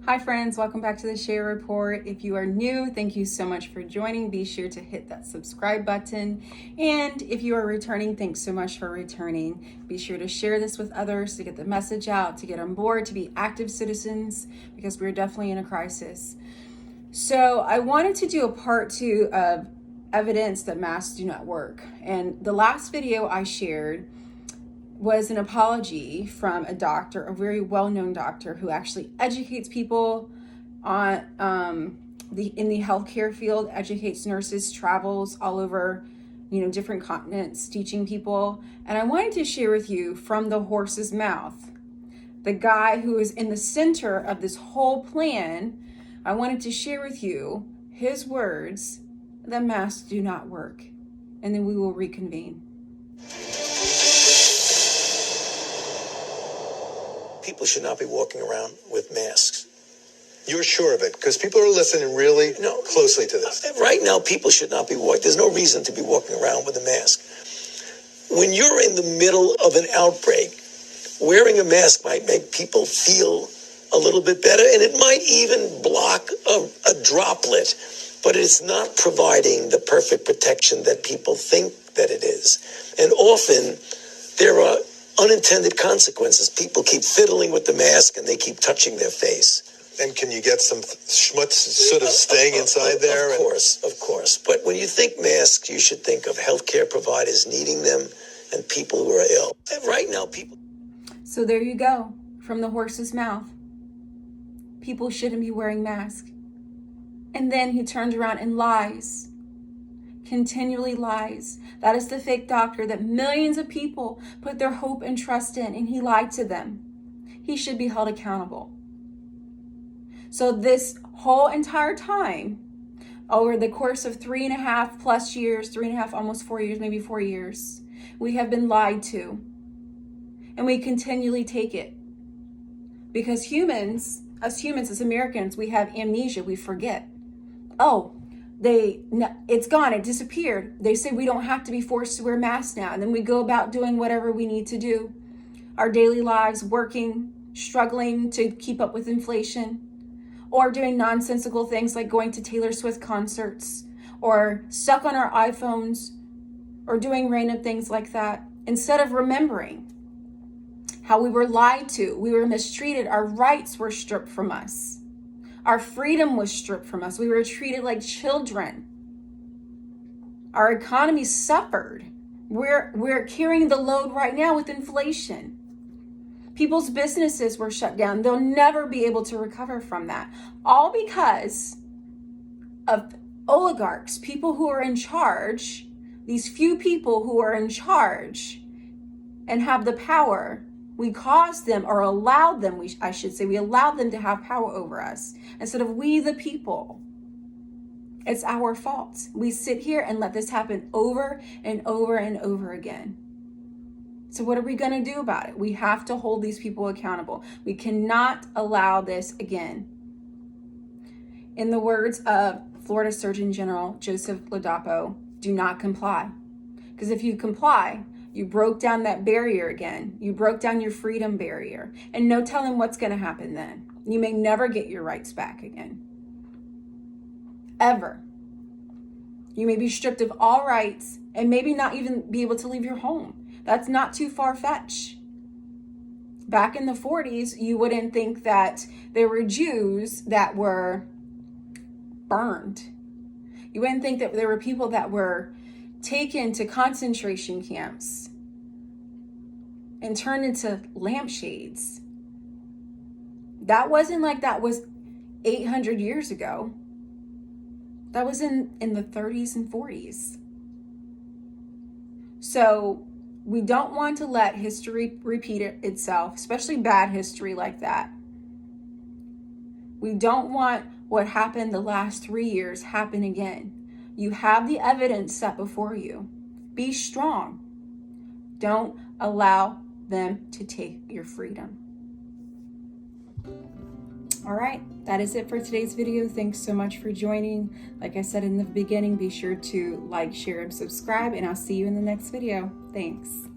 Hi friends, welcome back to the Share Report. If you are new, thank you so much for joining. Be sure to hit that subscribe button. And if you are returning, thanks so much for returning. Be sure to share this with others to get the message out, to get on board, to be active citizens, because we're definitely in a crisis. So I wanted to do a part 2 of evidence that masks do not work. And the last video I shared was an apology from a doctor, a very well-known doctor who actually educates people on in the healthcare field, educates nurses, travels all over, different continents, teaching people. And I wanted to share with you from the horse's mouth, the guy who is in the center of this whole plan. I wanted to share with you his words that masks do not work. And then we will reconvene. People should not be walking around with masks. You're sure of it? Because people are listening really closely to this. Right now, people should not be walking. There's no reason to be walking around with a mask. When you're in the middle of an outbreak, wearing a mask might make people feel a little bit better, and it might even block a droplet, but it's not providing the perfect protection that people think that it is. And often, there are unintended consequences. People keep fiddling with the mask and they keep touching their face. And can you get some schmutz sort of staying inside there? Of course. But when you think masks, you should think of healthcare providers needing them and people who are ill. And right now, people... So there you go, from the horse's mouth. People shouldn't be wearing masks. And then he turns around and lies. Continually lies. That is the fake doctor that millions of people put their hope and trust in, and he lied to them. He should be held accountable. So this whole entire time, over the course of 3.5 plus years, 3.5, almost 4 years, maybe 4 years, we have been lied to. And we continually take it. Because humans, as Americans, we have amnesia, we forget. It's gone, it disappeared. They say we don't have to be forced to wear masks now. And then we go about doing whatever we need to do. Our daily lives, working, struggling to keep up with inflation, or doing nonsensical things like going to Taylor Swift concerts, or stuck on our iPhones, or doing random things like that. Instead of remembering how we were lied to, we were mistreated, our rights were stripped from us. Our freedom was stripped from us. We were treated like children. Our economy suffered. We're carrying the load right now with inflation. People's businesses were shut down. They'll never be able to recover from that. All because of oligarchs, people who are in charge, these few people who are in charge and have the power. We caused them, or allowed them, we allowed them to have power over us instead of we the people. It's our fault. We sit here and let this happen over and over and over again. So what are we going to do about it? We have to hold these people accountable. We cannot allow this again. In the words of Florida Surgeon General Joseph Ladapo, do not comply. Because if you comply, you broke down that barrier again. You broke down your freedom barrier. And no telling what's going to happen then. You may never get your rights back again. Ever. You may be stripped of all rights and maybe not even be able to leave your home. That's not too far-fetched. Back in the 40s, you wouldn't think that there were Jews that were burned. You wouldn't think that there were people that were taken to concentration camps and turned into lampshades. That wasn't like that was 800 years ago. That was in the 30s and 40s. So we don't want to let history repeat itself, especially bad history like that. We don't want what happened the last 3 years happen again. You have the evidence set before you. Be strong. Don't allow them to take your freedom. All right, that is it for today's video. Thanks so much for joining. Like I said in the beginning, be sure to like, share, and subscribe, and I'll see you in the next video. Thanks.